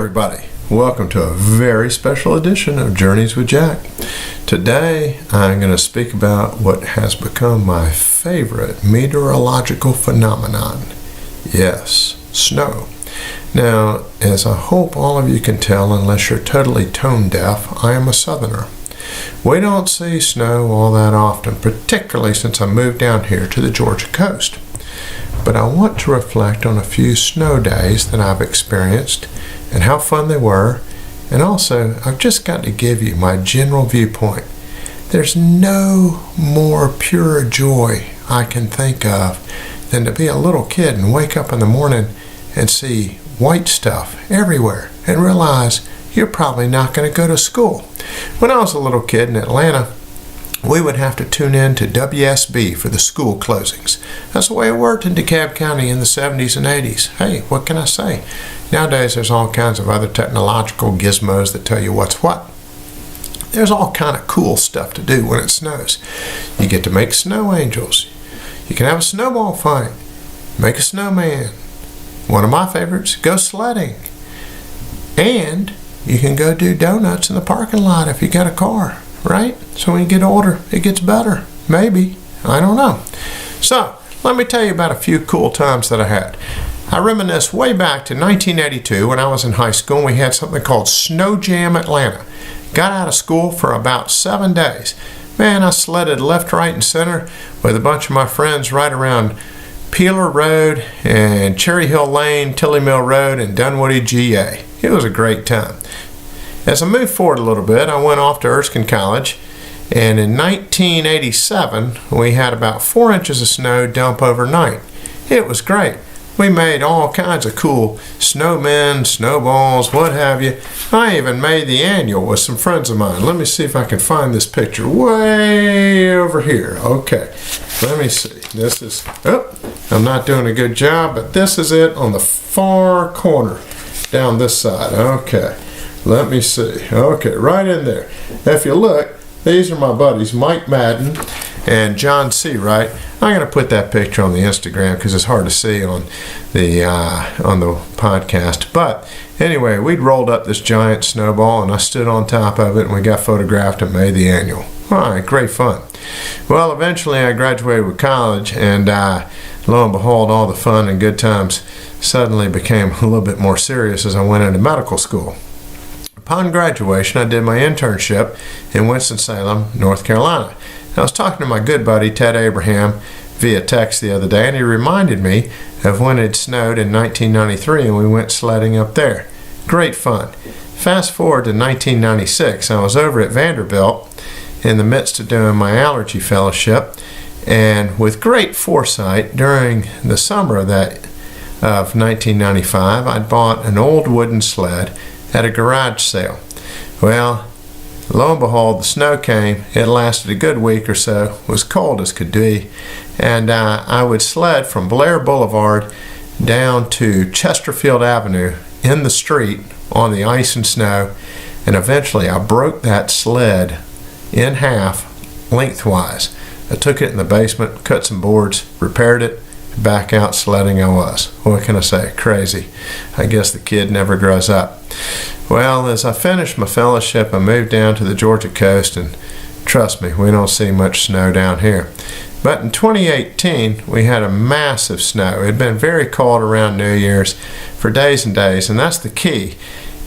Everybody, welcome to a very special edition of Journeys with Jack. Today I'm going to speak about what has become my favorite meteorological phenomenon. Yes, snow. Now, as I hope all of you can tell, unless you're totally tone deaf, I am a southerner. We don't see snow all that often, particularly since I moved down here to the Georgia coast. But I want to reflect on a few snow days that I've experienced and how fun they were, and also I've just got to give you my general viewpoint. There's no more pure joy I can think of than to be a little kid and wake up in the morning and see white stuff everywhere and realize you're probably not going to go to school. When I was a little kid in Atlanta, we would have to tune in to WSB for the school closings. That's the way it worked in DeKalb County in the 70s and 80s. Hey, what can I say? Nowadays, there's all kinds of other technological gizmos that tell you what's what. There's all kind of cool stuff to do when it snows. You get to make snow angels. You can have a snowball fight. Make a snowman. One of my favorites, go sledding. And you can go do donuts in the parking lot if you got a car. Right? So when you get older, it gets better. Maybe. I don't know. So, let me tell you about a few cool times that I had. I reminisce way back to 1982 when I was in high school and we had something called Snow Jam Atlanta. Got out of school for about 7 days. Man, I sledded left, right, and center with a bunch of my friends right around Peeler Road and Cherry Hill Lane, Tilly Mill Road, and Dunwoody, GA. It was a great time. As I moved forward a little bit, I went off to Erskine College, and in 1987, we had about 4 inches of snow dump overnight. It was great. We made all kinds of cool snowmen, snowballs, what have you. I even made the annual with some friends of mine. Let me see if I can find this picture way over here. Okay, let me see. This is, I'm not doing a good job, but this is it on the far corner, down this side. Okay. Let me see. Okay, right in there. If you look, these are my buddies, Mike Madden and John Seawright. I'm going to put that picture on the Instagram because it's hard to see on the podcast. But anyway, we'd rolled up this giant snowball and I stood on top of it and we got photographed and made the annual. All right, great fun. Well, eventually I graduated with college and lo and behold, all the fun and good times suddenly became a little bit more serious as I went into medical school. Upon graduation, I did my internship in Winston-Salem, North Carolina. I was talking to my good buddy, Ted Abraham, via text the other day, and he reminded me of when it snowed in 1993 and we went sledding up there. Great fun. Fast forward to 1996, I was over at Vanderbilt in the midst of doing my allergy fellowship, and with great foresight, during the summer of 1995, I'd bought an old wooden sled at a garage sale. Well, lo and behold, the snow came. It lasted a good week or so. It was cold as could be. And I would sled from Blair Boulevard down to Chesterfield Avenue in the street on the ice and snow. And eventually I broke that sled in half lengthwise. I took it in the basement, cut some boards, repaired it, back out sledding I was. What can I say? Crazy. I guess the kid never grows up. Well, as I finished my fellowship, I moved down to the Georgia coast, and trust me, we don't see much snow down here. But in 2018, we had a massive snow. It had been very cold around New Year's for days and days, and that's the key.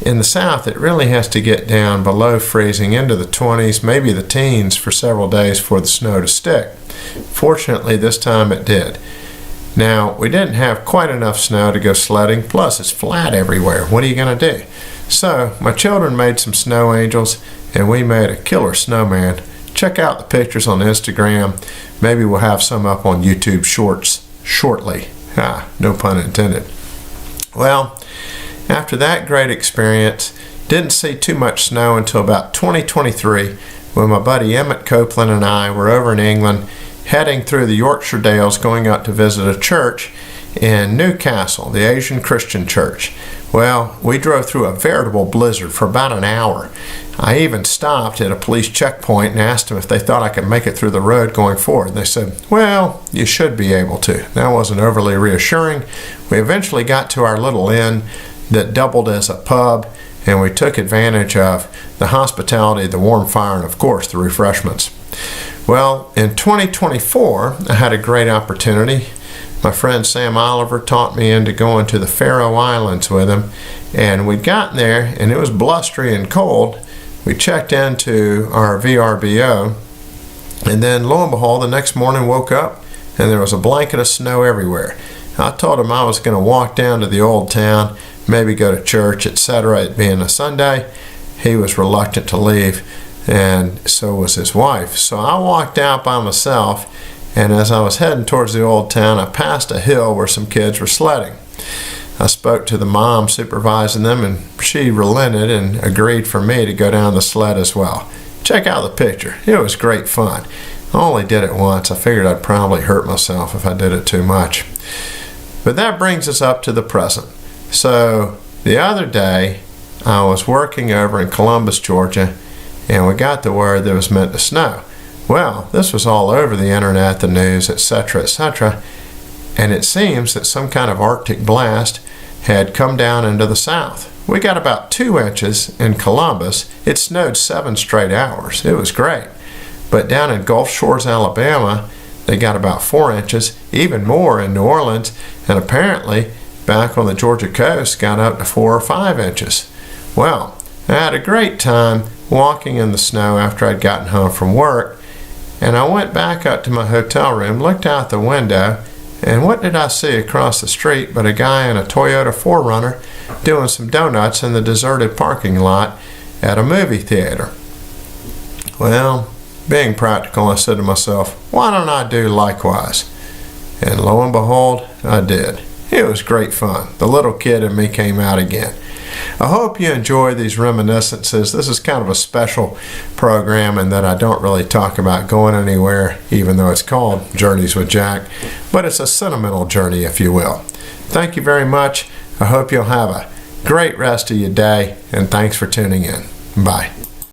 In the south, it really has to get down below freezing into the 20s, maybe the teens, for several days for the snow to stick. Fortunately, this time it did. Now, we didn't have quite enough snow to go sledding, plus it's flat everywhere. What are you going to do? So, my children made some snow angels, and we made a killer snowman. Check out the pictures on Instagram. Maybe we'll have some up on YouTube Shorts shortly. No pun intended. Well, after that great experience, didn't see too much snow until about 2023, when my buddy Emmett Copeland and I were over in England, heading through the Yorkshire Dales, going out to visit a church in Newcastle, the Asian Christian Church. Well, we drove through a veritable blizzard for about an hour. I even stopped at a police checkpoint and asked them if they thought I could make it through the road going forward. They said, well, you should be able to. That wasn't overly reassuring. We eventually got to our little inn, that doubled as a pub, and we took advantage of the hospitality, the warm fire, and of course the refreshments. Well, in 2024, I had a great opportunity. My friend Sam Oliver talked me into going to the Faroe Islands with him, and we'd gotten there and it was blustery and cold. We checked into our VRBO, and then lo and behold, the next morning woke up and there was a blanket of snow everywhere. I told him I was going to walk down to the old town, maybe go to church, etc. It being a Sunday. He was reluctant to leave, and so was his wife. So I walked out by myself, and as I was heading towards the old town, I passed a hill where some kids were sledding. I spoke to the mom supervising them, and she relented and agreed for me to go down the sled as well. Check out the picture. It was great fun. I only did it once. I figured I'd probably hurt myself if I did it too much. But that brings us up to the present. So the other day, I was working over in Columbus, Georgia, and we got the word that it was meant to snow. Well, this was all over the internet, the news, etc., etc., and it seems that some kind of Arctic blast had come down into the south. We got about 2 inches in Columbus. It snowed 7 straight hours. It was great. But down in Gulf Shores, Alabama, they got about 4 inches, even more in New Orleans, and apparently back on the Georgia coast got up to 4 or 5 inches. Well, I had a great time walking in the snow after I'd gotten home from work, and I went back up to my hotel room, looked out the window, and what did I see across the street but a guy in a Toyota 4Runner doing some donuts in the deserted parking lot at a movie theater. Well, being practical, I said to myself, why don't I do likewise? And lo and behold, I did. It was great fun. The little kid in me came out again. I hope you enjoy these reminiscences. This is kind of a special program in that I don't really talk about going anywhere, even though it's called Journeys with Jack, but it's a sentimental journey, if you will. Thank you very much. I hope you'll have a great rest of your day, and thanks for tuning in. Bye.